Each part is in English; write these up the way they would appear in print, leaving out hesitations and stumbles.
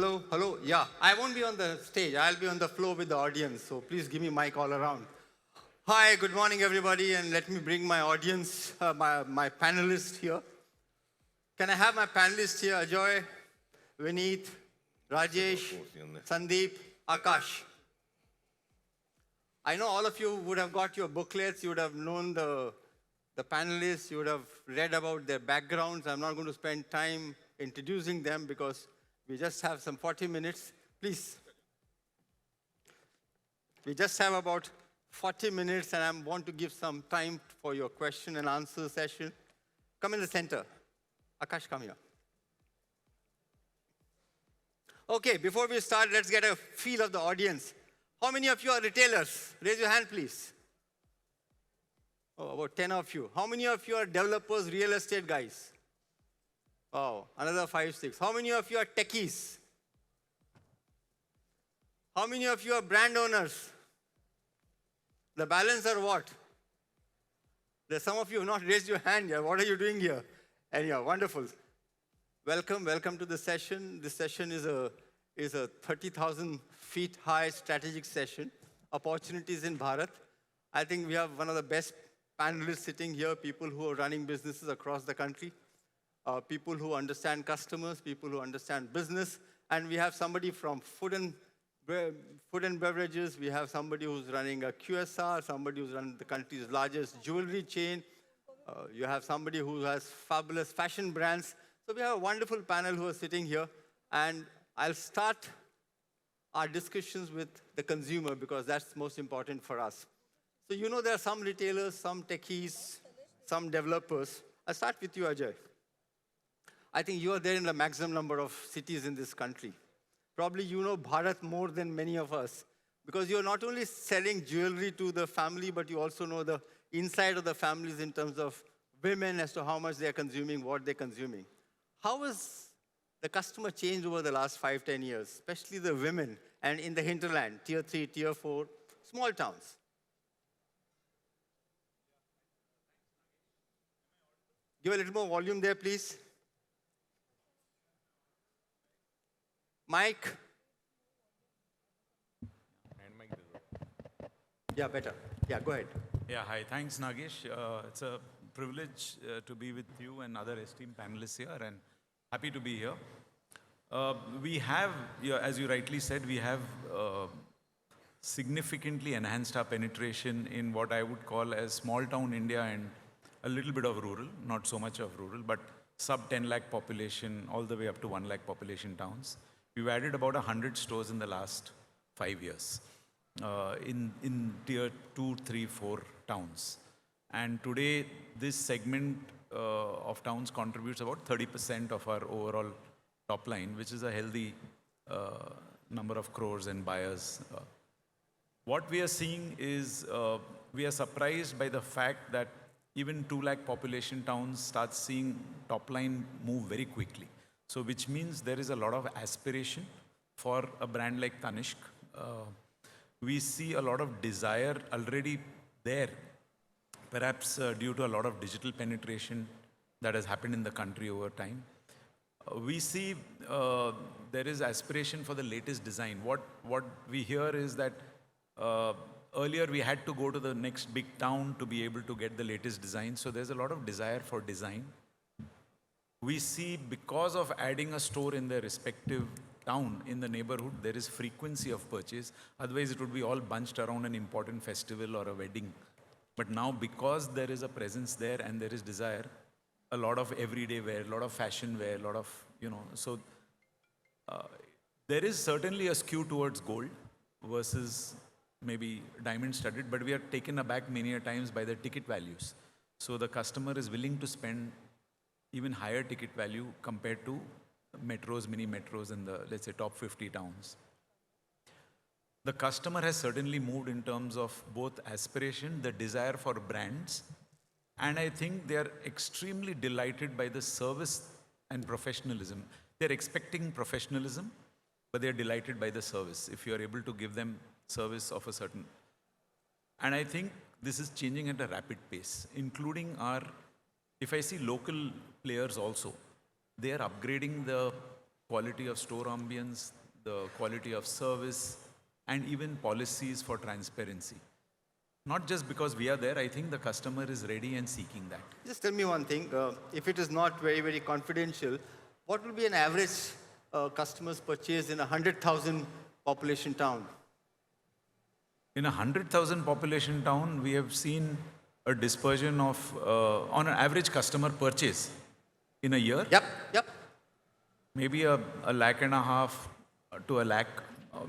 Hello, hello. Yeah, I won't be on the stage. I'll be on the floor with the audience. So please give me mic all around. Hi, good morning, everybody. And let me bring my audience, my panelists here. Can I have my panelists here? Ajoy, Vineet, Rajesh, Sandeep, Akash. I know all of you would have got your booklets. You would have known the panelists. You would have read about their backgrounds. I'm not going to spend time introducing them because we just have some 40 minutes. Please. We just have about 40 minutes, and I want to give some time for your question and answer session. Come in the center. Akash, come here. Okay, before we start, let's get a feel of the audience. How many of you are retailers? Raise your hand, please. Oh, about 10 of you. How many of you are developers, real estate guys? Oh, another 5, 6. How many of you are techies? How many of you are brand owners? The balance are what? There's some of you have not raised your hand yet. What are you doing here? And yeah, wonderful. Welcome to the session. This session is a 30,000 feet high strategic session. Opportunities in Bharat. I think we have one of the best panelists sitting here, people who are running businesses across the country, people who understand customers, people who understand business, and we have somebody from food and beverages. We have somebody who's running a QSR, somebody who's running the country's largest jewelry chain. You have somebody who has fabulous fashion brands. So we have a wonderful panel who are sitting here. And I'll start our discussions with the consumer because that's most important for us. So you know there are some retailers, some techies, some developers. I'll start with you, Ajoy. I think you are there in the maximum number of cities in this country. Probably you know Bharat more than many of us because you're not only selling jewelry to the family, but you also know the inside of the families in terms of women as to how much they're consuming, what they're consuming. How has the customer changed over the last 5, 10 years, especially the women and in the hinterland, tier 3, tier 4, small towns? Give a little more volume there, please. Mike? Yeah, better. Yeah, go ahead. Yeah, hi. Thanks, Nagesh. It's a privilege to be with you and other esteemed panelists here, and happy to be here. We have, as you rightly said, we have significantly enhanced our penetration in what I would call as small town India and a little bit of rural, not so much of rural, but sub 10 lakh population, all the way up to 1 lakh population towns. We've added about 100 stores in the last 5 years in tier 2, 3, 4 towns. And today, this segment of towns contributes about 30% of our overall top line, which is a healthy number of crores and buyers. What we are seeing is we are surprised by the fact that even 2 lakh population towns start seeing top line move very quickly. So which means there is a lot of aspiration for a brand like Tanishq. We see a lot of desire already there, perhaps due to a lot of digital penetration that has happened in the country over time. We see there is aspiration for the latest design. What we hear is that earlier we had to go to the next big town to be able to get the latest design. So there's a lot of desire for design. We see because of adding a store in their respective town, in the neighborhood, there is frequency of purchase. Otherwise, it would be all bunched around an important festival or a wedding. But now, because there is a presence there and there is desire, a lot of everyday wear, a lot of fashion wear, a lot of, so there is certainly a skew towards gold versus maybe diamond studded, but we are taken aback many a times by the ticket values. So the customer is willing to spend even higher ticket value compared to metros, mini metros in the, let's say, top 50 towns. The customer has certainly moved in terms of both aspiration, the desire for brands, and I think they are extremely delighted by the service and professionalism. They're expecting professionalism, but they're delighted by the service, if you're able to give them service of a certain. And I think this is changing at a rapid pace, including our, if I see local players also, they are upgrading the quality of store ambience, the quality of service, and even policies for transparency. Not just because we are there, I think the customer is ready and seeking that. Just tell me one thing. If it is not very, very confidential, what will be an average customer's purchase in a 100,000 population town? In a 100,000 population town, we have seen a dispersion of, on an average customer purchase in a year, Yep. maybe a lakh and a half to a lakh,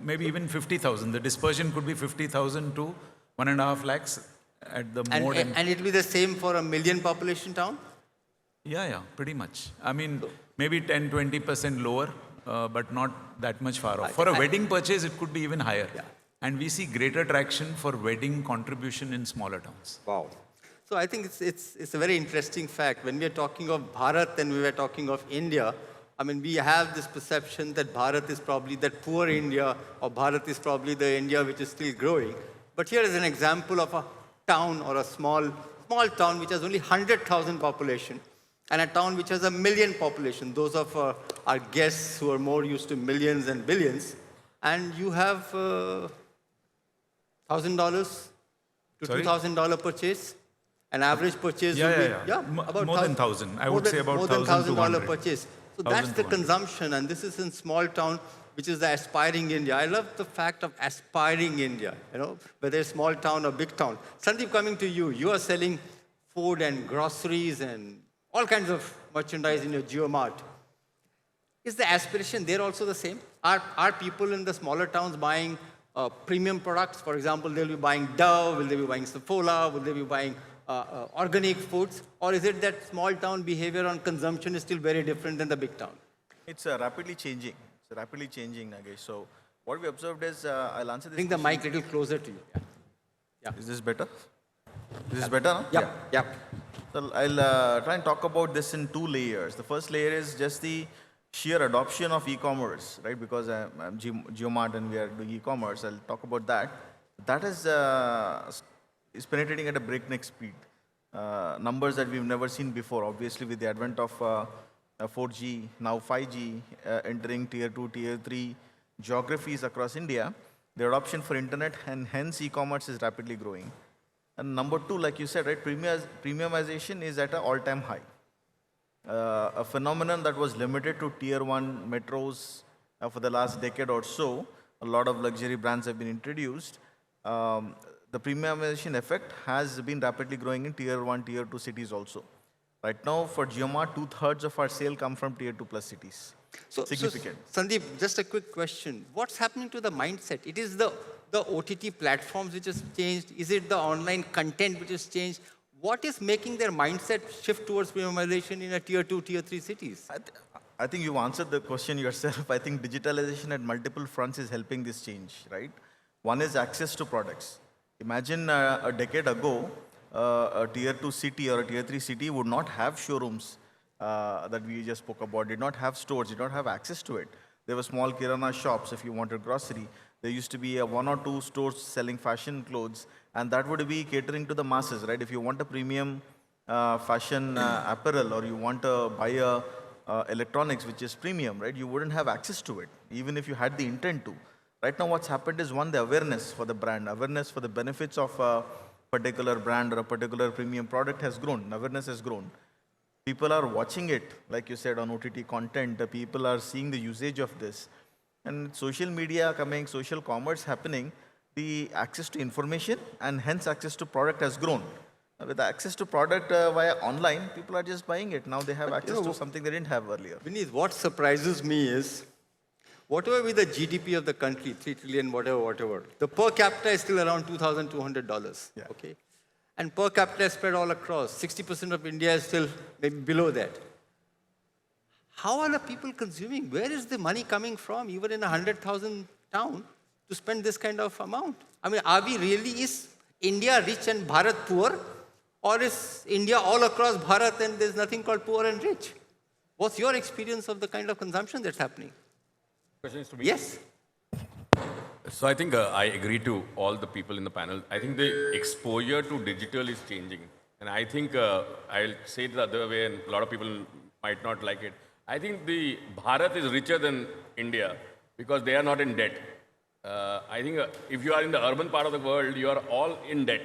maybe even 50,000. The dispersion could be 50,000 to 1.5 lakhs at the mode. And it will be the same for a million population town? Yeah, pretty much. I mean, maybe 10, 20% lower, but not that much far off. For a wedding purchase, it could be even higher. Yeah. And we see greater traction for wedding contribution in smaller towns. Wow. So I think it's a very interesting fact. When we are talking of Bharat and we were talking of India, I mean, we have this perception that Bharat is probably that poor India, or Bharat is probably the India which is still growing. But here is an example of a town or a small town which has only 100,000 population, and a town which has 1 million population. Those of our guests who are more used to millions and billions, and you have $1,000 to $2,000 purchase. An average purchase would be about more than 1,000. I would say about $1,000 purchase. So that's the consumption, and this is in small town, which is the aspiring India. I love the fact of aspiring India, whether it's small town or big town. Sandeep, coming to you, you are selling food and groceries and all kinds of merchandise in your JioMart. Is the aspiration there also the same? Are people in the smaller towns buying premium products? For example, they'll be buying Dove, will they be buying Saffola, will they be buying organic foods? Or is it that small town behavior on consumption is still very different than the big town? It's rapidly changing. It's rapidly changing, Nagesh. So what we observed is, I'll answer this Bring the mic a little closer to you. Yeah. Is this better? This is better, no? Yep. So I'll try and talk about this in 2 layers. The first layer is just the sheer adoption of e-commerce, right? Because I'm JioMart and we are doing e-commerce. I'll talk about that. That is penetrating at a breakneck speed. Numbers that we've never seen before. Obviously, with the advent of 4G, now 5G, entering tier 2, tier 3 geographies across India, the adoption for internet and hence e-commerce is rapidly growing. And number 2, like you said, right, premiumization is at an all-time high. A phenomenon that was limited to tier 1 metros for the last decade or so. A lot of luxury brands have been introduced. The premiumization effect has been rapidly growing in tier 1, tier 2 cities also. Right now, for JioMart, 2/3 of our sale come from tier 2 plus cities. Significant. So, Sandeep, just a quick question. What's happening to the mindset? It is the OTT platforms which has changed? Is it the online content which has changed? What is making their mindset shift towards premiumization in a tier 2, tier 3 cities? I think you answered the question yourself. I think digitalization at multiple fronts is helping this change, right? One is access to products. Imagine a decade ago, a tier 2 city or a tier 3 city would not have showrooms that we just spoke about, did not have stores, did not have access to it. There were small kirana shops if you wanted grocery. There used to be 1 or 2 stores selling fashion clothes, and that would be catering to the masses, right? If you want a premium fashion apparel, or you want to buy electronics which is premium, right? You wouldn't have access to it, even if you had the intent to. Right now what's happened is, one, the awareness for the brand, awareness for the benefits of a particular brand or a particular premium product has grown, awareness has grown. People are watching it, like you said, on OTT content. People are seeing the usage of this. And social media coming, social commerce happening, the access to information and hence access to product has grown. With access to product via online, people are just buying it. Now they have access to something they didn't have earlier. Vineet, what surprises me is, whatever be the GDP of the country, 3 trillion, whatever, the per capita is still around $2,200, okay? And per capita is spread all across. 60% of India is still maybe below that. How are the people consuming? Where is the money coming from, even in a 100,000 town, to spend this kind of amount? I mean, is India rich and Bharat poor? Or is India all across Bharat and there's nothing called poor and rich? What's your experience of the kind of consumption that's happening? Questions to me? Yes. So I think I agree to all the people in the panel. I think the exposure to digital is changing. And I think I'll say it the other way, and a lot of people might not like it. I think the Bharat is richer than India because they are not in debt. I think if you are in the urban part of the world, you are all in debt,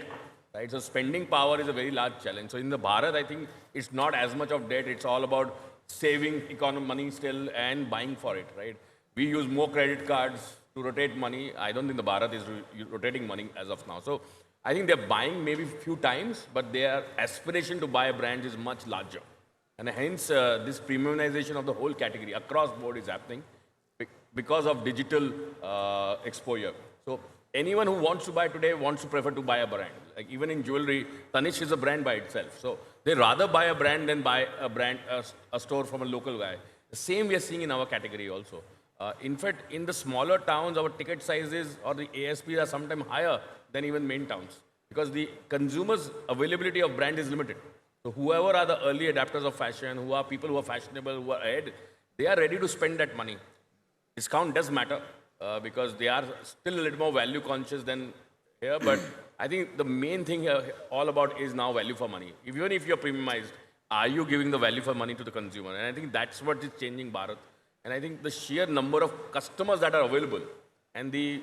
right? So spending power is a very large challenge. So in the Bharat, I think it's not as much of debt. It's all about saving economic money still and buying for it, right? We use more credit cards to rotate money. I don't think the Bharat is rotating money as of now. So I think they're buying maybe few times, but their aspiration to buy a brand is much larger. And hence, this premiumization of the whole category across board is happening because of digital exposure. So anyone who wants to buy today wants to prefer to buy a brand. Like even in jewelry, Tanishq is a brand by itself. So they rather buy a brand than buy a brand, a store from a local guy. The same we are seeing in our category also. In fact, in the smaller towns, our ticket sizes or the ASPs are sometimes higher than even main towns because the consumer's availability of brand is limited. So whoever are the early adapters of fashion, who are people who are fashionable, who are ahead, they are ready to spend that money. Discount does matter because they are still a little more value conscious than here. But I think the main thing here all about is now value for money. Even if you're premiumized, are you giving the value for money to the consumer? And I think that's what is changing Bharat. And I think the sheer number of customers that are available and the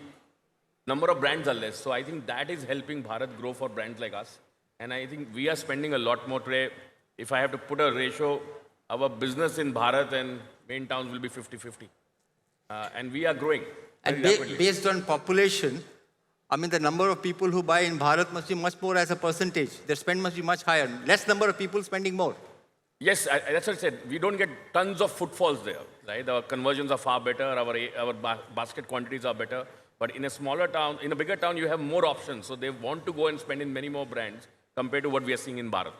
number of brands are less. So I think that is helping Bharat grow for brands like us. And I think we are spending a lot more today. If I have to put a ratio, our business in Bharat and main towns will be 50-50. And we are growing. And rapidly. based on population, I mean, the number of people who buy in Bharat must be much more as a percentage. Their spend must be much higher. Less number of people spending more. Yes, that's what I said. We don't get tons of footfalls there, right? Our conversions are far better. Our basket quantities are better. But in a smaller town, in a bigger town, you have more options. So they want to go and spend in many more brands compared to what we are seeing in Bharat.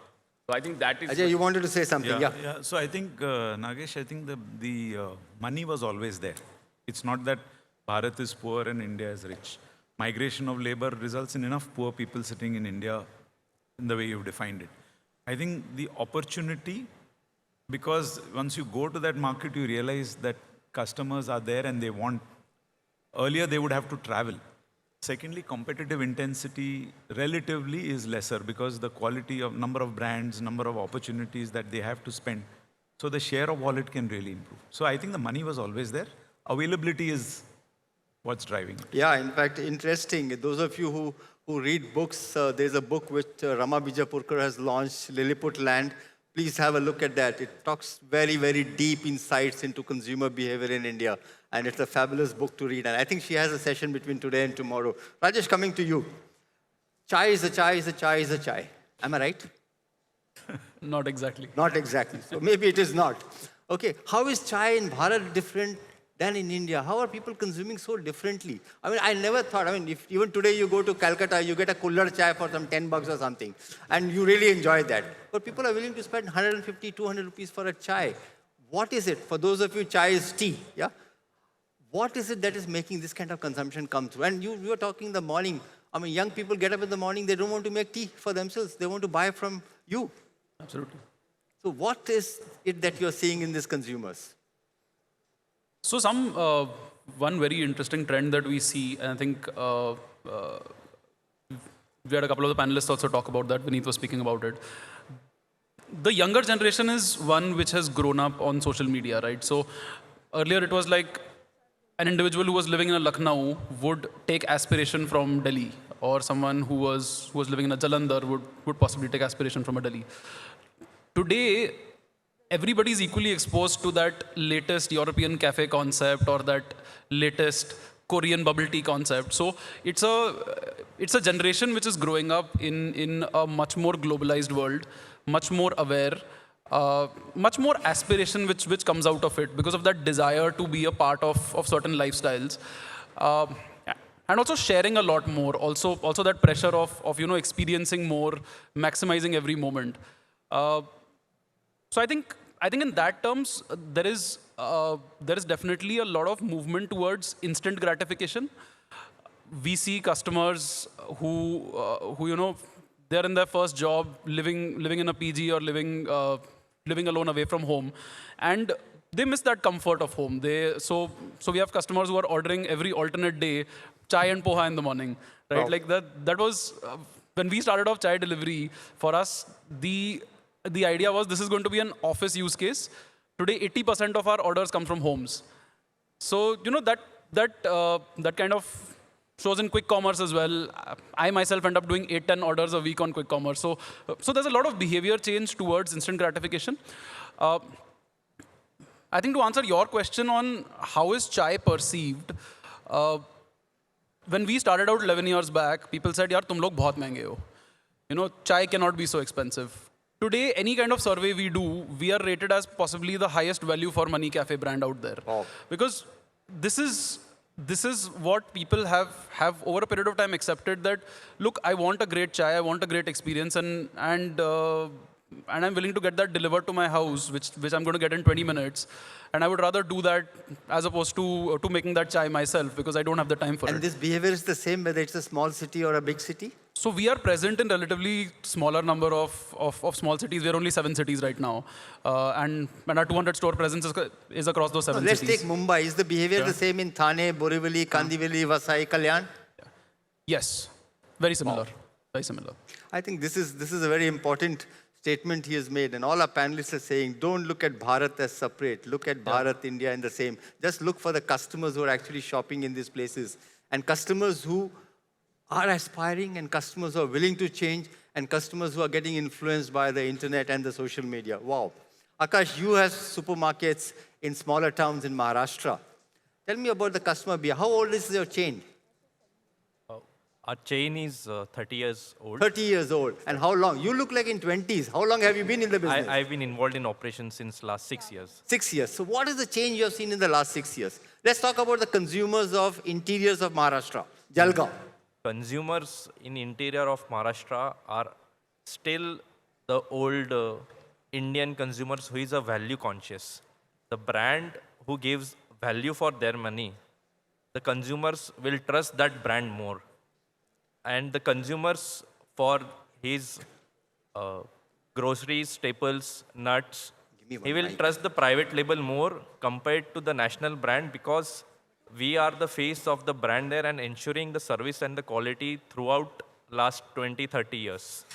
So I think that is... Ajay, you wanted to say something? Yeah. So I think, Nagesh, I think the money was always there. It's not that Bharat is poor and India is rich. Migration of labor results in enough poor people sitting in India in the way you've defined it. I think the opportunity, because once you go to that market, you realize that customers are there and they want. Earlier, they would have to travel. Secondly, competitive intensity relatively is lesser because the quality of number of brands, number of opportunities that they have to spend. So the share of wallet can really improve. So I think the money was always there. Availability is what's driving it. Yeah, in fact, interesting. Those of you who read books, there's a book which Rama Bijapurkar has launched, Lilliput Land. Please have a look at that. It talks very, very deep insights into consumer behavior in India. And it's a fabulous book to read. And I think she has a session between today and tomorrow. Rajesh, coming to you. Chai is a chai is a chai is a chai. Am I right? Not exactly. Not exactly. So maybe it is not. Okay, how is chai in Bharat different than in India? How are people consuming so differently? I mean, I never thought, I mean, if even today you go to Calcutta, you get a cooler chai for some 10 bucks or something, and you really enjoy that. But people are willing to spend 150, 200 rupees for a chai. What is it? For those of you, chai is tea, yeah? What is it that is making this kind of consumption come through? And you were talking in the morning, I mean, young people get up in the morning, they don't want to make tea for themselves. They want to buy from you. Absolutely. So what is it that you're seeing in these consumers? So one very interesting trend that we see, and I think we had a couple of the panelists also talk about that. Vineet was speaking about it. The younger generation is one which has grown up on social media, right? So earlier it was like an individual who was living in a Lucknow would take aspiration from Delhi, or someone who was living in a Jalandhar would possibly take aspiration from a Delhi. Today, everybody is equally exposed to that latest European cafe concept or that latest Korean bubble tea concept. So it's a generation which is growing up in a much more globalized world, much more aware, much more aspiration which comes out of it because of that desire to be a part of certain lifestyles. And also sharing a lot more, also that pressure of experiencing more, maximizing every moment. So I think in that terms, there is definitely a lot of movement towards instant gratification. We see customers who they're in their first job, living in a PG or living alone away from home, and they miss that comfort of home. So we have customers who are ordering every alternate day chai and poha in the morning, right? Wow. Like that was when we started off chai delivery. For us, the idea was this is going to be an office use case. Today, 80% of our orders come from homes. So, you know, that kind of shows in quick commerce as well. I myself end up doing 8-10 orders a week on quick commerce. So there's a lot of behavior change towards instant gratification. I think to answer your question on how is chai perceived, when we started out 11 years back, people said, yaar, tum log bahut mehenge ho. You know, chai cannot be so expensive. Today, any kind of survey we do, we are rated as possibly the highest value for money cafe brand out there. Wow. Because this is what people have over a period of time accepted that, look, I want a great chai, I want a great experience, and I'm willing to get that delivered to my house, which I'm going to get in 20 minutes. And I would rather do that as opposed to making that chai myself because I don't have the time for it. And this behavior is the same whether it's a small city or a big city? So we are present in relatively smaller number of small cities. We're only 7 cities right now. And our 200 store presence is across those 7 Let's cities. take Mumbai. Is the behavior the same in Thane, Borivali, Kandivali, Vasai, Kalyan? Yes, very similar. Very similar. I think this is a very important statement he has made, and all our panelists are saying, don't look at Bharat as separate. Look at Bharat, India in the same. Just look for the customers who are actually shopping in these places, and customers who are aspiring, and customers who are willing to change, and customers who are getting influenced by the internet and the social media. Wow. Akash, you have supermarkets in smaller towns in Maharashtra. Tell me about the customer behavior. How old is your chain? Our chain is 30 years old. 30 years old. And how long? You look like in 20s. How long have you been in the business? I've been involved in operations since last 6 years. 6 years. So what is the change you have seen in the last 6 years? Let's talk about the consumers of interiors of Maharashtra. Jalgaon. Consumers in interior of Maharashtra are still the old Indian consumers who is a value conscious. The brand who gives value for their money, the consumers will trust that brand more. And the consumers for his groceries, staples, nuts, he will trust the private label more compared to the national brand because we are the face of the brand there and ensuring the service and the quality throughout last 20, 30 years.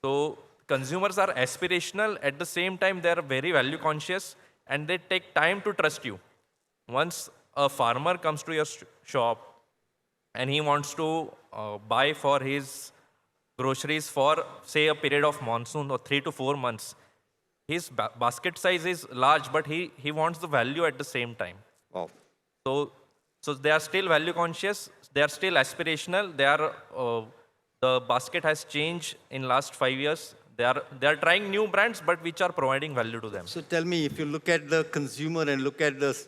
So consumers are aspirational. At the same time, they are very value conscious and they take time to trust you. Once a farmer comes to your shop and he wants to buy for his groceries for, say, a period of monsoon or 3 to 4 months, his basket size is large, but he wants the value at the same time. Wow. So they are still value conscious. They are still aspirational. They are, the basket has changed in last 5 years. They are trying new brands, but which are providing value to them. So tell me, if you look at the consumer and look at the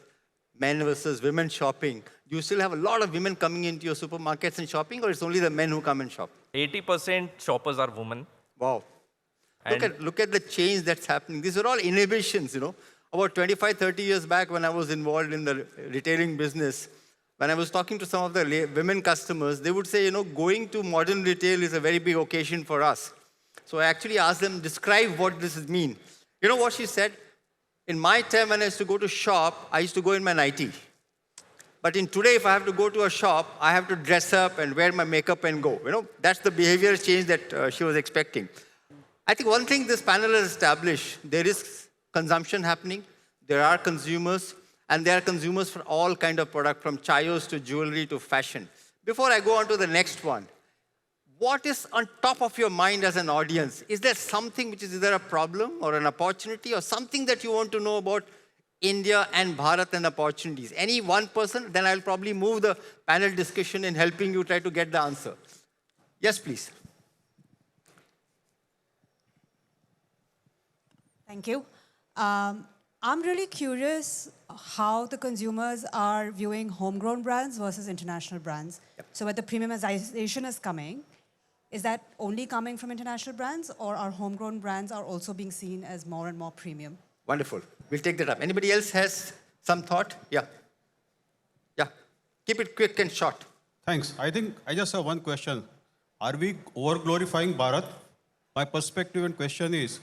men versus women shopping, do you still have a lot of women coming into your supermarkets and shopping, or it's only the men who come and shop? 80% shoppers are women. Wow. Look at the change that's happening. These are all innovations, you know. About 25, 30 years back when I was involved in the retailing business, when I was talking to some of the women customers, they would say, you know, going to modern retail is a very big occasion for us. So I actually asked them, describe what this means. You know what she said? In my time when I used to go to shop, I used to go in my nightie. But in today, if I have to go to a shop, I have to dress up and wear my makeup and go. You know, that's the behavior change that she was expecting. I think one thing this panel has established, there is consumption happening, there are consumers, and there are consumers for all kind of product, from Chaayos to jewelry to fashion. Before I go on to the next one, what is on top of your mind as an audience? Is there something which is either a problem or an opportunity or something that you want to know about India and Bharat and opportunities? Any one person? Then I'll probably move the panel discussion in helping you try to get the answer. Yes, please. Thank you. I'm really curious how the consumers are viewing homegrown brands versus international brands. Yep. So where the premiumization is coming, is that only coming from international brands, or our homegrown brands are also being seen as more and more premium? Wonderful. We'll take that up. Anybody else has some thought? Yeah. Yeah. Keep it quick and short. Thanks. I think I just have one question. Are we over-glorifying Bharat? My perspective and question is,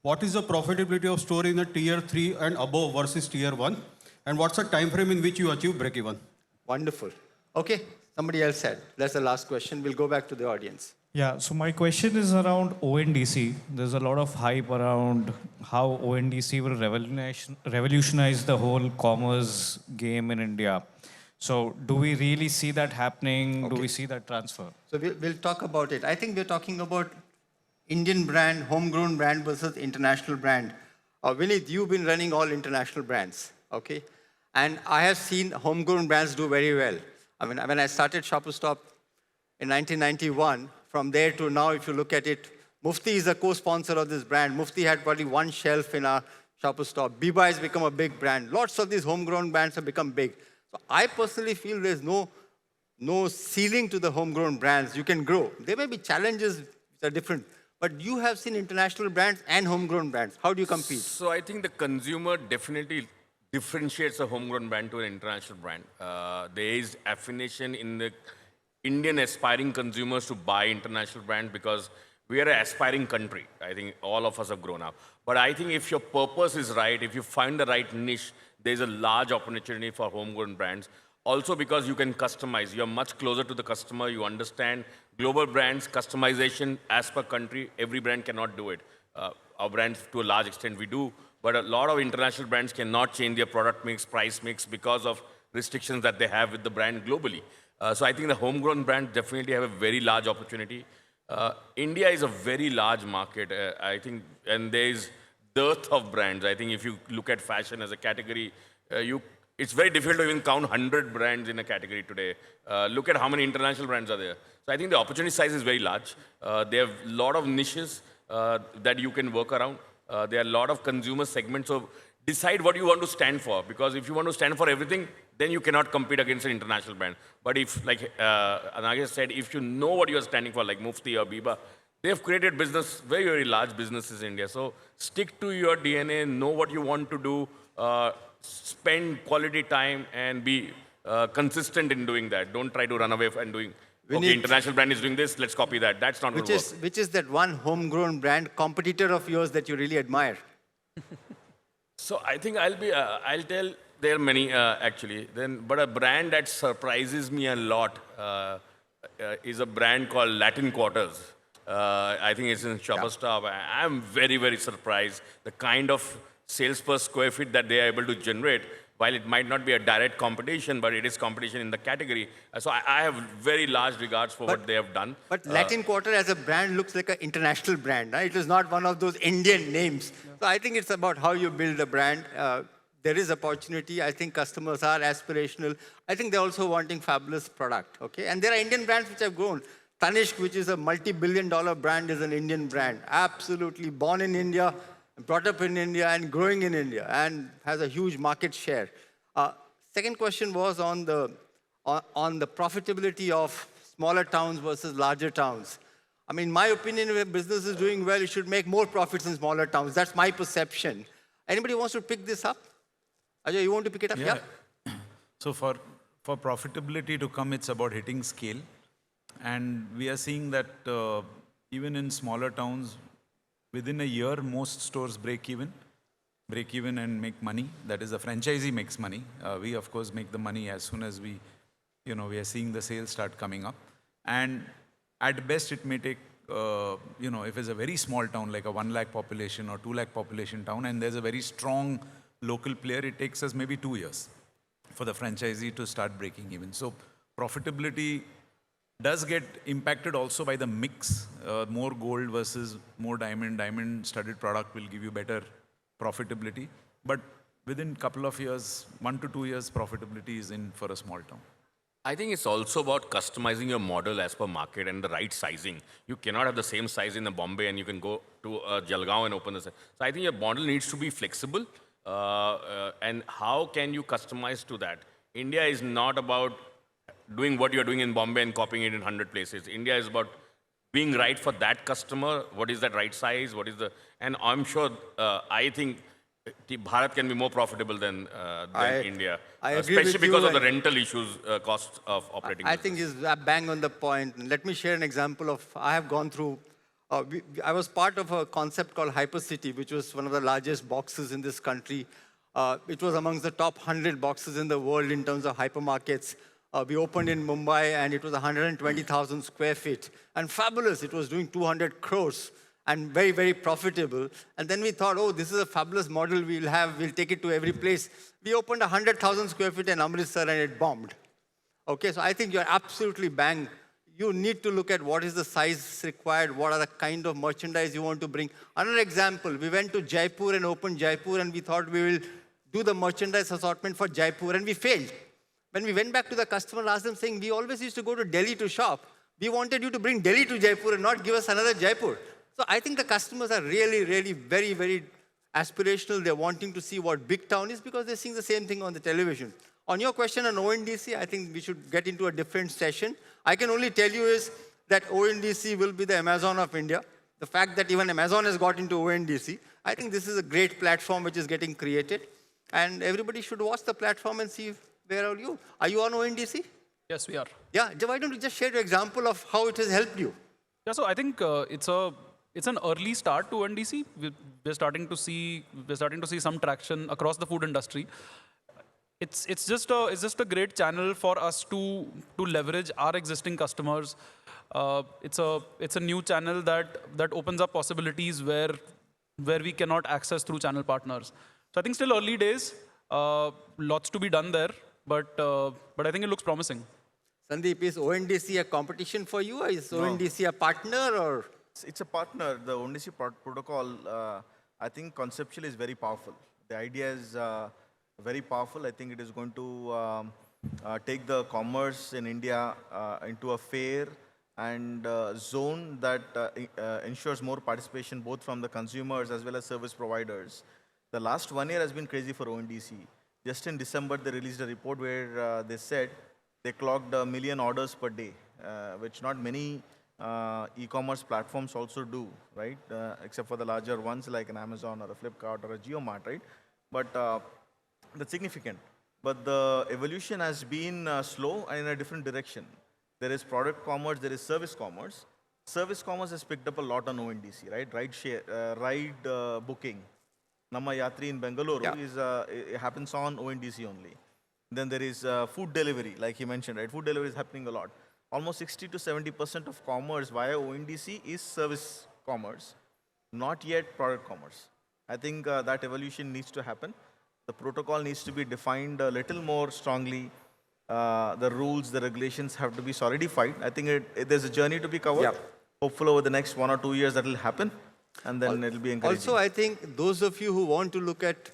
what is the profitability of store in the tier 3 and above versus tier 1? And what's the time frame in which you achieve break-even? Wonderful. Okay. Somebody else said. That's the last question. We'll go back to the audience. Yeah, so my question is around ONDC. There's a lot of hype around how ONDC will revolutionize the whole commerce game in India. So, do we really see that happening? Do we see that transfer? So we'll talk about it. I think we're talking about Indian brand, homegrown brand versus international brand. Vineet, you've been running all international brands, okay? And I have seen homegrown brands do very well. I mean, when I started Shop Stop in 1991, from there to now, if you look at it, Mufti is a co-sponsor of this brand. Mufti had probably one shelf in our Shop Stop. Biba has become a big brand. Lots of these homegrown brands have become big. So I personally feel there's no ceiling to the homegrown brands. You can grow. There may be challenges which are different, but you have seen international brands and homegrown brands. How do you compete? So I think the consumer definitely differentiates a homegrown brand to an international brand. There is affinitation in the Indian aspiring consumers to buy international brands because we are an aspiring country. I think all of us have grown up. But I think if your purpose is right, if you find the right niche, there's a large opportunity for homegrown brands. Also because you can customize. You're much closer to the customer. You understand global brands, customization as per country. Every brand cannot do it. Our brands, to a large extent, we do. But a lot of international brands cannot change their product mix, price mix because of restrictions that they have with the brand globally. So I think the homegrown brands definitely have a very large opportunity. India is a very large market, I think, and there is dearth of brands. I think if you look at fashion as a category, it's very difficult to even count 100 brands in a category today. Look at how many international brands are there. So I think the opportunity size is very large. There are a lot of niches that you can work around. There are a lot of consumer segments. So decide what you want to stand for, because if you want to stand for everything, then you cannot compete against an international brand. But if, like Nagesh said, if you know what you're standing for, like Mufti or Biba, they've created business, very, very large businesses in India. So stick to your DNA, know what you want to do, spend quality time, and be consistent in doing that. Don't try to run away and doing, okay, international brand is doing this, let's copy that. That's not going to work. Which is that one homegrown brand competitor of yours that you really admire? So I think I'll tell, there are many actually. But a brand that surprises me a lot is a brand called Latin Quarters. I think it's in Shopper Stop. I'm very, very surprised the kind of sales per square feet that they are able to generate. While it might not be a direct competition, but it is competition in the category. So I have very large regards for what they have done. But Latin Quarter as a brand looks like an international brand. Right? It is not one of those Indian names. So I think it's about how you build a brand. There is opportunity. I think customers are aspirational. I think they're also wanting fabulous product. Okay, and there are Indian brands which have grown. Tanishq, which is a multi-billion-dollar brand, is an Indian brand. Absolutely born in India, brought up in India, and growing in India, and has a huge market share. Second question was on the profitability of smaller towns versus larger towns. I mean, my opinion, if a business is doing well, it should make more profits in smaller towns. That's my perception. Anybody wants to pick this up? Ajoy, you want to pick it up? Yeah. So for profitability to come, it's about hitting scale. And we are seeing that even in smaller towns, within a year, most stores break even and make money. That is, the franchisee makes money. We, of course, make the money as soon as we are seeing the sales start coming up. And at best, it may take, if it's a very small town, like a 1 lakh population or 2 lakh population town, and there's a very strong local player, it takes us maybe 2 years for the franchisee to start breaking even. So profitability does get impacted also by the mix. More gold versus more diamond. Diamond-studded product will give you better profitability. But within a couple of years, 1 to 2 years, profitability is in for a small town. I think it's also about customizing your model as per market and the right sizing. You cannot have the same size in Bombay and you can go to Jalgaon and open this. So I think your model needs to be flexible. And how can you customize to that? India is not about doing what you're doing in Bombay and copying it in 100 places. India is about being right for that customer. What is that right size? And I'm sure, I think Bharat can be more profitable than India. I agree especially with because you, of the rental issues, cost of operating. I think is bang on the point. Let me share an example of, I have gone through, I was part of a concept called Hypercity, which was one of the largest boxes in this country. It was amongst the top 100 boxes in the world in terms of hypermarkets. We opened in Mumbai, and it was 120,000 square feet. And fabulous, it was doing 200 crores and very, very profitable. And then we thought, oh, this is a fabulous model we'll take it to every place. We opened 100,000 square feet in Amritsar, and it bombed. Okay, so I think you're absolutely bang. You need to look at what is the size required, what are the kind of merchandise you want to bring. Another example, we went to Jaipur and opened Jaipur, and we thought we will do the merchandise assortment for Jaipur, and we failed. When we went back to the customer and asked them, saying, we always used to go to Delhi to shop. We wanted you to bring Delhi to Jaipur and not give us another Jaipur. So I think the customers are really, really very, very aspirational. They're wanting to see what big town is because they're seeing the same thing on the television. On your question on ONDC, I think we should get into a different session. I can only tell you is that ONDC will be the Amazon of India. The fact that even Amazon has got into ONDC, I think this is a great platform which is getting created. And everybody should watch the platform and see where are you. Are you on ONDC? Yes, we are. Yeah, why don't you just share your example of how it has helped you? Yeah, so I think it's an early start to NDC. We're starting to see some traction across the food industry. It's just a great channel for us to leverage our existing customers. It's a new channel that opens up possibilities where we cannot access through channel partners. So I think still early days, lots to be done there, but I think it looks promising. Sandeep, is ONDC a competition for you, or is ONDC a partner, or? It's a partner. The ONDC protocol, I think conceptually is very powerful. The idea is very powerful. I think it is going to take the commerce in India into a fair and zone that ensures more participation both from the consumers as well as service providers. The last 1 year has been crazy for ONDC. Just in December, they released a report where they said they clocked 1 million orders per day, which not many e-commerce platforms also do, right? Except for the larger ones like an Amazon or a Flipkart or a JioMart, right? But that's significant. But the evolution has been slow and in a different direction. There is product commerce, there is service commerce. Service commerce has picked up a lot on ONDC, right? Ride booking. Namma Yatri in Bengaluru it happens on ONDC only. Then there is food delivery, like he mentioned, right? Food delivery is happening a lot. Almost 60 to 70% of commerce via ONDC is service commerce, not yet product commerce. I think that evolution needs to happen. The protocol needs to be defined a little more strongly. The rules, the regulations have to be solidified. I think there's a journey to be covered. Yep. Hopefully over the next 1 or 2 years that will happen, and then it'll be encouraging. Also, I think those of you who want to look at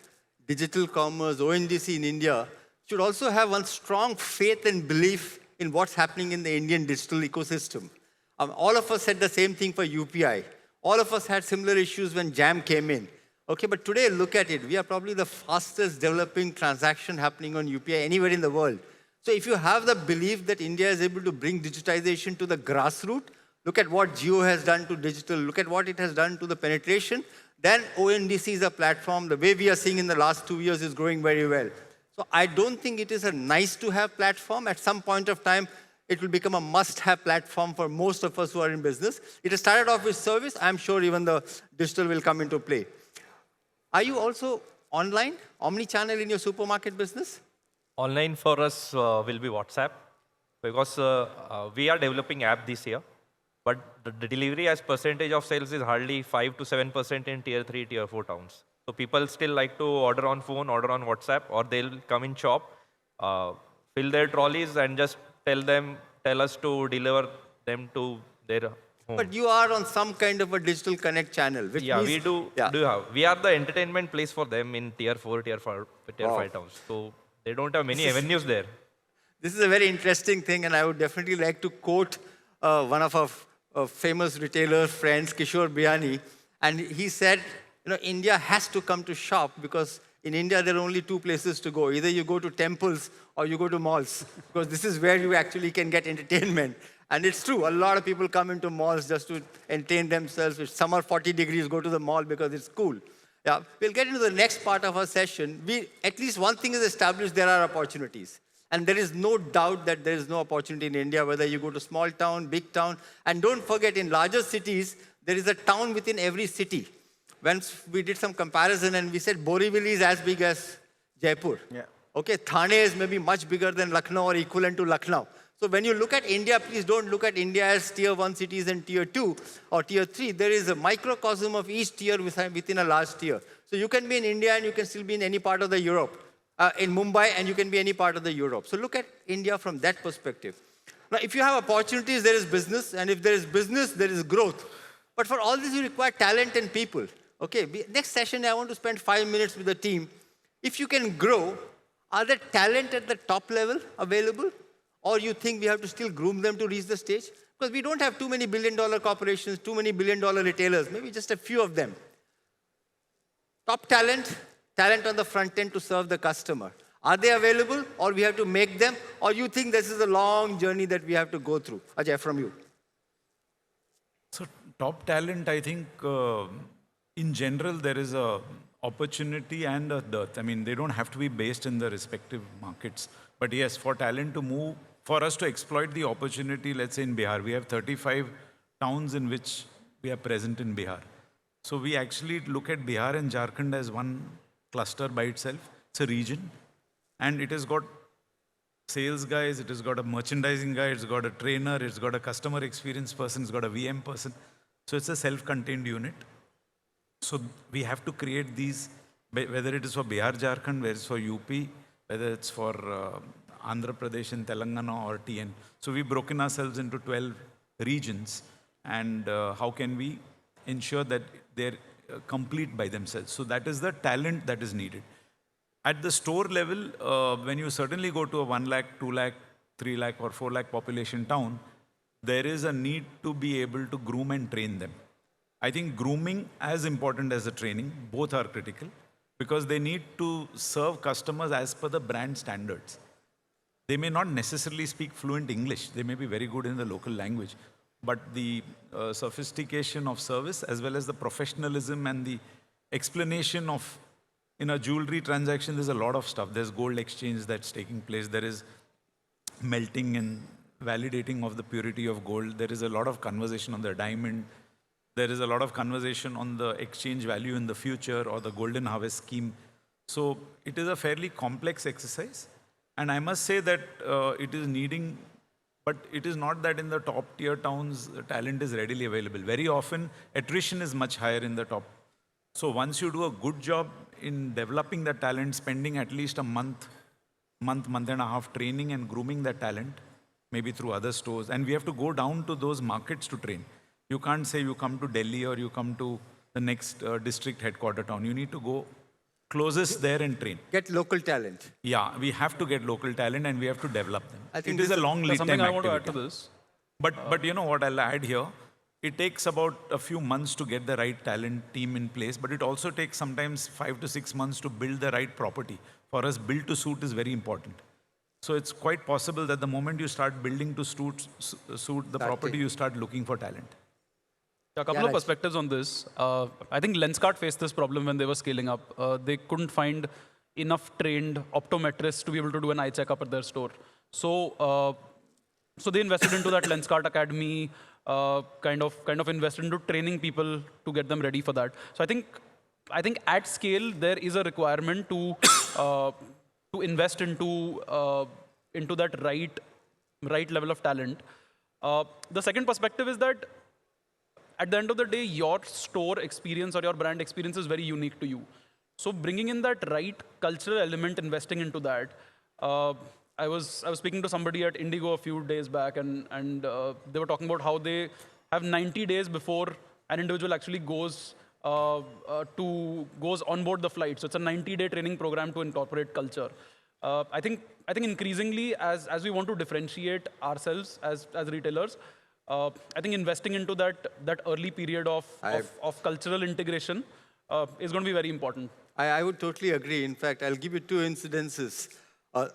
digital commerce, ONDC in India, should also have one strong faith and belief in what's happening in the Indian digital ecosystem. All of us said the same thing for UPI. All of us had similar issues when JAM came in. Okay, but today, look at it. We are probably the fastest developing transaction happening on UPI anywhere in the world. So if you have the belief that India is able to bring digitization to the grassroots, look at what Jio has done to digital, look at what it has done to the penetration, then ONDC is a platform. The way we are seeing in the last 2 years is growing very well. So I don't think it is a nice-to-have platform. At some point of time, it will become a must-have platform for most of us who are in business. It has started off with service. I'm sure even the digital will come into play. Are you also online, omni-channel in your supermarket business? Online for us will be WhatsApp, because we are developing app this year, but the delivery as percentage of sales is hardly 5 to 7% in tier 3, tier 4 towns. So people still like to order on phone, order on WhatsApp, or they'll come in shop, fill their trolleys and just tell us to deliver them to their home. But you are on some kind of a digital connect channel, which means, we do have. We are the entertainment place for them in tier 4, tier 5 towns. So they don't have many avenues there. This is a very interesting thing, and I would definitely like to quote one of our famous retailer friends, Kishore Biani, and he said, India has to come to shop because in India there are only 2 places to go. Either you go to temples or you go to malls, because this is where you actually can get entertainment. And it's true, a lot of people come into malls just to entertain themselves. If summer 40 degrees, go to the mall because it's cool. Yeah, we'll get into the next part of our session. At least one thing is established, there are opportunities. And there is no doubt that there is no opportunity in India, whether you go to small town, big town. And don't forget, in larger cities, there is a town within every city. Once we did some comparison and we said Borivali is as big as Jaipur. Yeah. Okay, Thane is maybe much bigger than Lucknow or equivalent to Lucknow. So when you look at India, please don't look at India as tier 1 cities and tier 2 or tier 3. There is a microcosm of each tier within a large tier. So you can be in India and you can still be in any part of the Europe. In Mumbai and you can be any part of the Europe. So look at India from that perspective. Now, if you have opportunities, there is business. And if there is business, there is growth. But for all this, you require talent and people. Okay, next session, I want to spend 5 minutes with the team. If you can grow, are there talent at the top level available? Or you think we have to still groom them to reach the stage? Because we don't have too many billion-dollar corporations, too many billion-dollar retailers, maybe just a few of them. Top talent, talent on the front end to serve the customer. Are they available, or we have to make them? Or you think this is a long journey that we have to go through? Ajay, from you. So top talent, I think, in general, there is a opportunity and a dearth. I mean, they don't have to be based in the respective markets. But yes, for talent to move, for us to exploit the opportunity, let's say in Bihar, we have 35 towns in which we are present in Bihar. So we actually look at Bihar and Jharkhand as one cluster by itself. It's a region. And it has got sales guys, it has got a merchandising guy, it's got a trainer, it's got a customer experience person, it's got a VM person. So it's a self-contained unit. So we have to create these, whether it is for Bihar, Jharkhand, whether it's for UP, whether it's for Andhra Pradesh and Telangana or TN. So we've broken ourselves into 12 regions. And how can we ensure that they're complete by themselves? So that is the talent that is needed. At the store level, when you certainly go to a 1 lakh, 2 lakh, 3 lakh or 4 lakh population town, there is a need to be able to groom and train them. I think grooming as important as the training, both are critical because they need to serve customers as per the brand standards. They may not necessarily speak fluent English. They may be very good in the local language, but the sophistication of service as well as the professionalism and the explanation of, in a jewelry transaction, there's a lot of stuff. There's gold exchange that's taking place. There is melting and validating of the purity of gold. There is a lot of conversation on the diamond. There is a lot of conversation on the exchange value in the future or the golden harvest scheme. So it is a fairly complex exercise. And I must say that it is needing, but it is not that in the top tier towns, talent is readily available. Very often, attrition is much higher in the top. So once you do a good job in developing the talent, spending at least a month and a half training and grooming that talent, maybe through other stores. And we have to go down to those markets to train. You can't say you come to Delhi or you come to the next district headquarter town. You need to go closest there and train. Get local talent. Yeah, we have to get local talent and we have to develop them. I think it is a long lead time something I want to add activity. to this. But you know what I'll add here? It takes about a few months to get the right talent team in place, but it also takes sometimes 5 to 6 months to build the right property. For us, build to suit is very important. So it's quite possible that the moment you start building to suit the property, you start looking for talent. A couple of perspectives on this. I think Lenskart faced this problem when they were scaling up. They couldn't find enough trained optometrists to be able to do an eye checkup at their store. So they invested into that Lenskart Academy, kind of invested into training people to get them ready for that. So I think at scale there is a requirement to invest into that right level of talent. The second perspective is that at the end of the day, your store experience or your brand experience is very unique to you. So bringing in that right cultural element, investing into that. I was speaking to somebody at Indigo a few days back, and they were talking about how they have 90 days before an individual actually goes on board the flight. So it's a 90-day training program to incorporate culture. I think increasingly as we want to differentiate ourselves as retailers, I think investing into that early period of cultural integration is going to be very important. I would totally agree. In fact, I'll give you 2 incidences.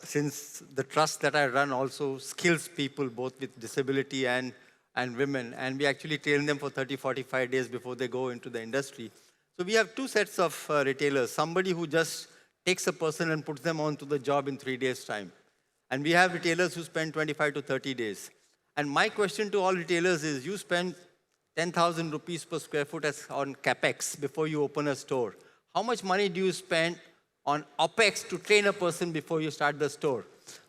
Since the trust that I run also skills people both with disability and women, and we actually train them for 30, 45 days before they go into the industry. So we have 2 sets of retailers. Somebody who just takes a person and puts them onto the job in 3 days' time. And we have retailers who spend 25 to 30 days. And my question to all retailers is, you spend 10,000 rupees per square foot on capex before you open a store. How much money do you spend on OPEX to train a person before you start the store.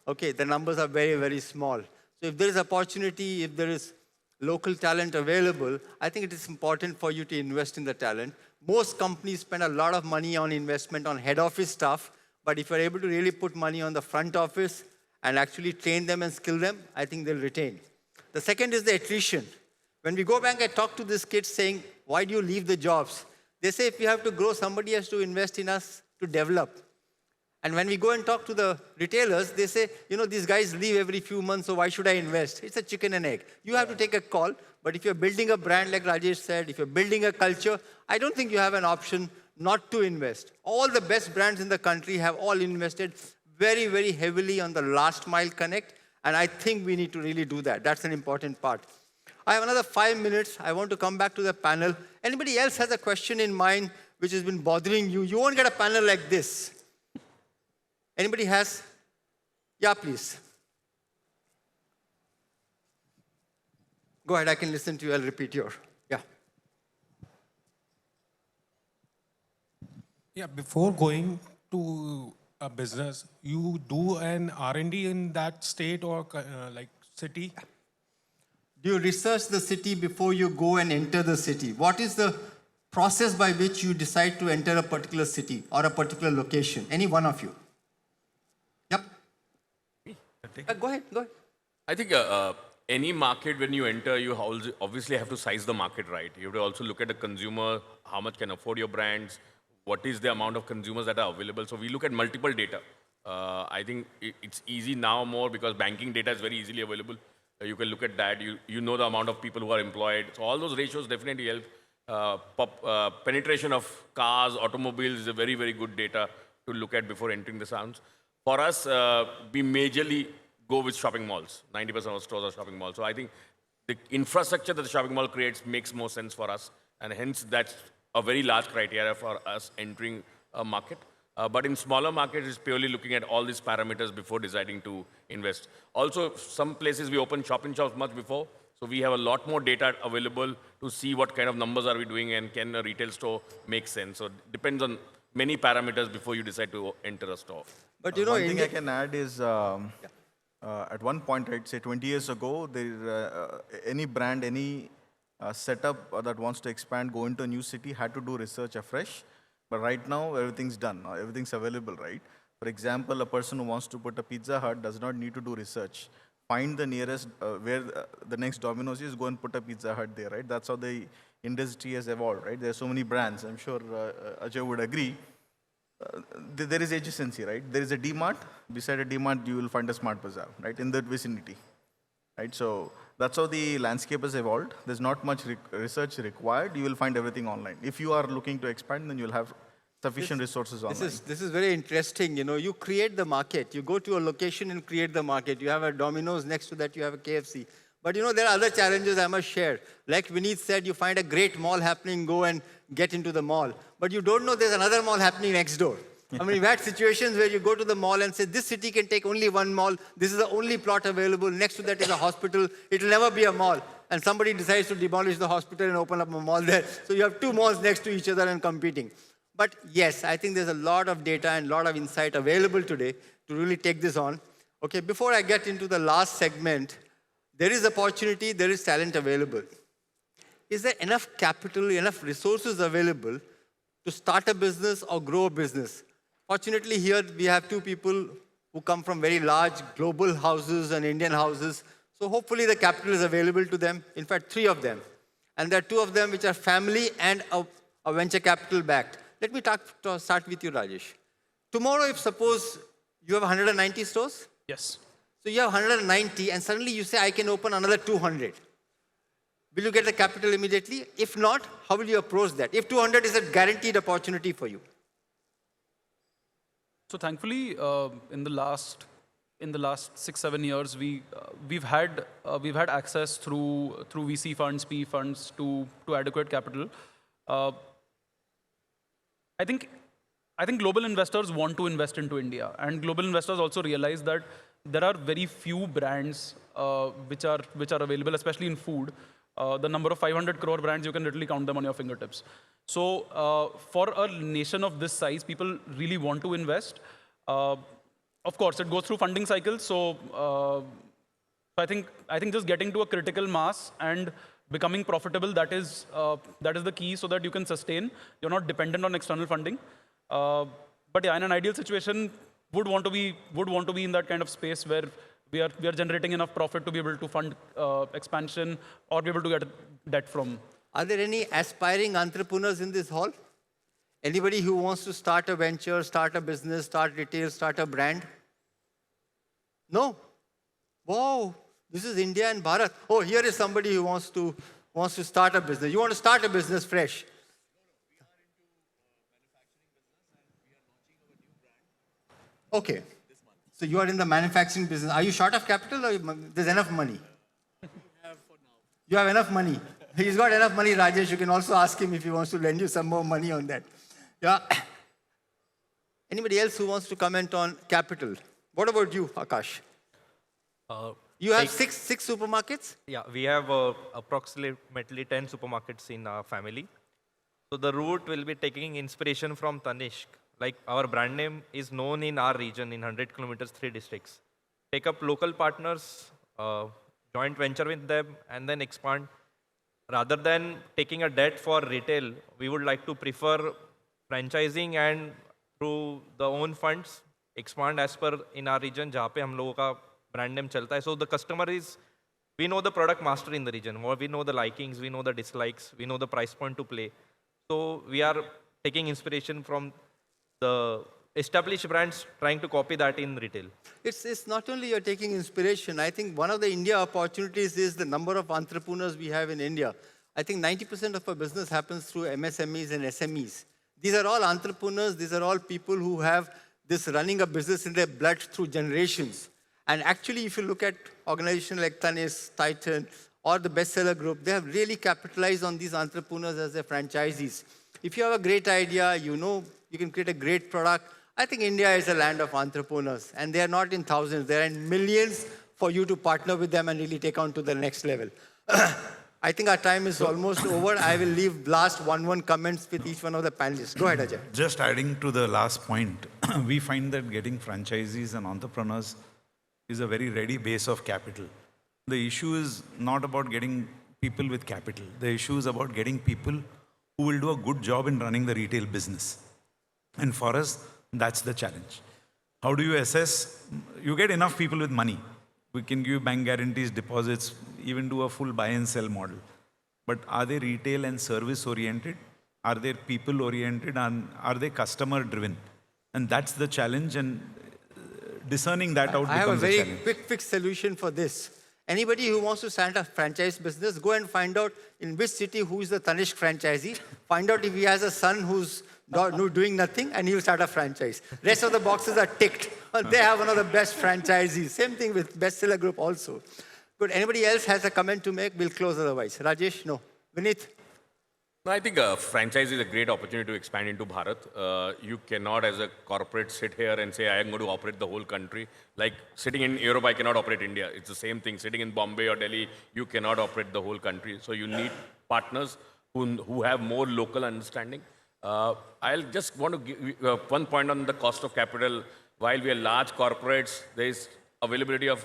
Okay, the numbers are very, very small. So if there is opportunity, if there is local talent available, I think it is important for you to invest in the talent. Most companies spend a lot of money on investment on head office stuff, but if you're able to really put money on the front office and actually train them and skill them, I think they'll retain. The second is the attrition. When we go back, I talk to these kids saying, why do you leave the jobs? They say, if we have to grow, somebody has to invest in us to develop. And when we go and talk to the retailers, they say, you know, these guys leave every few months, so why should I invest? It's a chicken and egg. You have to take a call, but if you're building a brand, like Rajesh said, if you're building a culture, I don't think you have an option not to invest. All the best brands in the country have all invested very, very heavily on the last mile connect, and I think we need to really do that. That's an important part. I have another 5 minutes. I want to come back to the panel. Anybody else has a question in mind which has been bothering you? You won't get a panel like this. Anybody has? Yeah, please. Go ahead, I can listen to you. I'll repeat your. Yeah. Yeah, before going to a business, you do an R&D in that state or like city? Do you research the city before you go and enter the city? What is the process by which you decide to enter a particular city or a particular location? Any one of you? Yep. Go ahead, go ahead. I think any market, when you enter, you obviously have to size the market right. You have to also look at the consumer, how much can afford your brands, what is the amount of consumers that are available. So we look at multiple data. I think it's easy now more because banking data is very easily available. You can look at that. You know the amount of people who are employed. So all those ratios definitely help. Penetration of cars, automobiles is a very, very good data to look at before entering the towns. For us, we majorly go with shopping malls. 90% of our stores are shopping malls. So I think the infrastructure that the shopping mall creates makes more sense for us. And hence, that's a very large criteria for us entering a market. But in smaller markets, it's purely looking at all these parameters before deciding to invest. Also, some places we open shop-in-shops much before. So we have a lot more data available to see what kind of numbers are we doing and can a retail store make sense. So it depends on many parameters before you decide to enter a store. But you know, one thing I can add is, at one point, right, say 20 years ago, any brand, any setup that wants to expand, go into a new city, had to do research afresh. But right now, everything's done. Everything's available, right? For example, a person who wants to put a Pizza Hut does not need to do research. Find the nearest, where the next Domino's is, go and put a Pizza Hut there, right? That's how the industry has evolved, right? There are so many brands. I'm sure Ajoy would agree. There is adjacency, right? There is a DMart. Beside a DMart, you will find a Smart Bazaar, right? In that vicinity, right? So that's how the landscape has evolved. There's not much research required. You will find everything online. If you are looking to expand, then you'll have sufficient resources online. This is very interesting. You know, you create the market. You go to a location and create the market. You have a Domino's, next to that you have a KFC. But you know, there are other challenges I must share. Like Vineet said, you find a great mall happening, go and get into the mall. But you don't know there's another mall happening next door. I mean, we've had situations where you go to the mall and say, this city can take only one mall. This is the only plot available. Next to that is a hospital. It will never be a mall. And somebody decides to demolish the hospital and open up a mall there. So you have two malls next to each other and competing. But yes, I think there's a lot of data and a lot of insight available today to really take this on. Okay, before I get into the last segment, there is opportunity, there is talent available. Is there enough capital, enough resources available to start a business or grow a business? Fortunately, here we have two people who come from very large global houses and Indian houses. So hopefully the capital is available to them. In fact, 3 of them. And there are 2 of them which are family and a venture capital backed. Let me start with you, Rajesh. Tomorrow, if suppose you have 190 stores? Yes. So you have 190 and suddenly you say, I can open another 200. Will you get the capital immediately? If not, how will you approach that? If 200 is a guaranteed opportunity for you. So thankfully, in the last 6-7 years, we've had access through VC funds, PE funds to adequate capital. I think global investors want to invest into India, and global investors also realize that there are very few brands which are available, especially in food, the number of 500 crore brands, you can literally count them on your fingertips. So for a nation of this size, people really want to invest. Of course, it goes through funding cycles. So I think just getting to a critical mass and becoming profitable, that is the key, so that you can sustain. You're not dependent on external funding. But yeah, in an ideal situation, would want to be in that kind of space where we are generating enough profit to be able to fund expansion or be able to get debt from. Are there any aspiring entrepreneurs in this hall? Anybody who wants to start a venture, start a business, start retail, start a brand? No? Wow, this is India and Bharat. Oh, here is somebody who wants to start a business. You want to start a business fresh? Okay. So you are in the manufacturing business. Are you short of capital or there's enough money? You have enough money. He's got enough money, Rajesh. You can also ask him if he wants to lend you some more money on that. Yeah. Anybody else who wants to comment on capital? What about you, Akash? You have six supermarkets? Yeah, we have approximately 10 supermarkets in our family. So the route will be taking inspiration from Tanishq. Like our brand name is known in our region in 100 kilometers, 3 districts. Take up local partners, joint venture with them, and then expand. Rather than taking a debt for retail, we would like to prefer franchising and through the own funds, expand as per in our region, जहाँ पे हम लोगों का brand name चलता है. So the customer is, we know the product master in the region. We know the likings, we know the dislikes, we know the price point to play. So we are taking inspiration from the established brands, trying to copy that in retail. It's not only you're taking inspiration. I think one of the India opportunities is the number of entrepreneurs we have in India. I think 90% of our business happens through MSMEs and SMEs. These are all entrepreneurs. These are all people who have this running a business in their blood through generations. And actually, if you look at organizations like Tanishq, Titan, or the Bestseller Group, they have really capitalized on these entrepreneurs as their franchisees. If you have a great idea, you know you can create a great product. I think India is a land of entrepreneurs, and they are not in thousands, they are in millions for you to partner with them and really take on to the next level. I think our time is almost over. I will leave last one comments with each one of the panelists. Go ahead, Ajay. Just adding to the last point, we find that getting franchisees and entrepreneurs is a very ready base of capital. The issue is not about getting people with capital. The issue is about getting people who will do a good job in running the retail business. And for us, that's the challenge. How do you assess? You get enough people with money. We can give bank guarantees, deposits, even do a full buy and sell model. But are they retail and service oriented? Are they people oriented? And are they customer driven? And that's the challenge, and discerning that out becomes a challenge. I have a very quick fix solution for this. Anybody who wants to start a franchise business, go and find out in which city who is the Tanishq franchisee. Find out if he has a son who's doing nothing, and he'll start a franchise. Rest of the boxes are ticked. They have one of the best franchisees. Same thing with Bestseller Group also. Good. Anybody else has a comment to make? We'll close otherwise. Rajesh? No. Vineet? No, I think franchise is a great opportunity to expand into Bharat. You cannot, as a corporate, sit here and say, I am going to operate the whole country. Like sitting in Europe, I cannot operate India. It's the same thing. Sitting in Bombay or Delhi, you cannot operate the whole country. So you need partners who have more local understanding. I'll just want to give one point on the cost of capital. While we are large corporates, there is availability of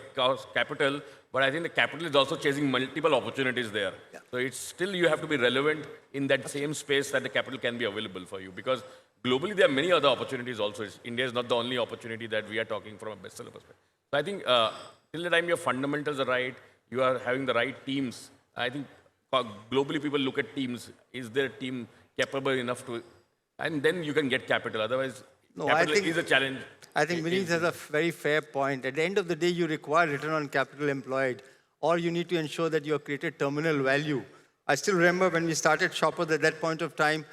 capital, but I think the capital is also chasing multiple opportunities there. Yeah. So it's still, you have to be relevant in that same space that the capital can be available for you, because globally there are many other opportunities also. India is not the only opportunity that we are talking from a bestseller perspective. So I think till the time your fundamentals are right, you are having the right teams. I think globally people look at teams. Is their team capable enough to, and then you can get capital. Otherwise, capital is a challenge. I think Vineet has a very fair point. At the end of the day, you require return on capital employed, or you need to ensure that you have created terminal value. I still remember when we started Shoppers at that point of time,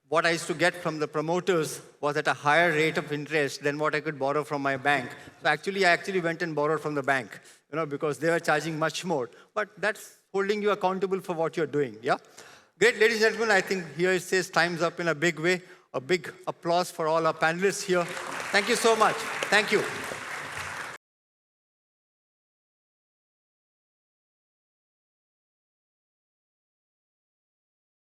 what I used to get from the promoters was at a higher rate of interest than what I could borrow from my bank. So I actually went and borrowed from the bank, because they were charging much more. But that's holding you accountable for what you're doing, yeah? Great, ladies and gentlemen, I think here it says time's up in a big way. A big applause for all our panelists here. Thank you so much. Thank you.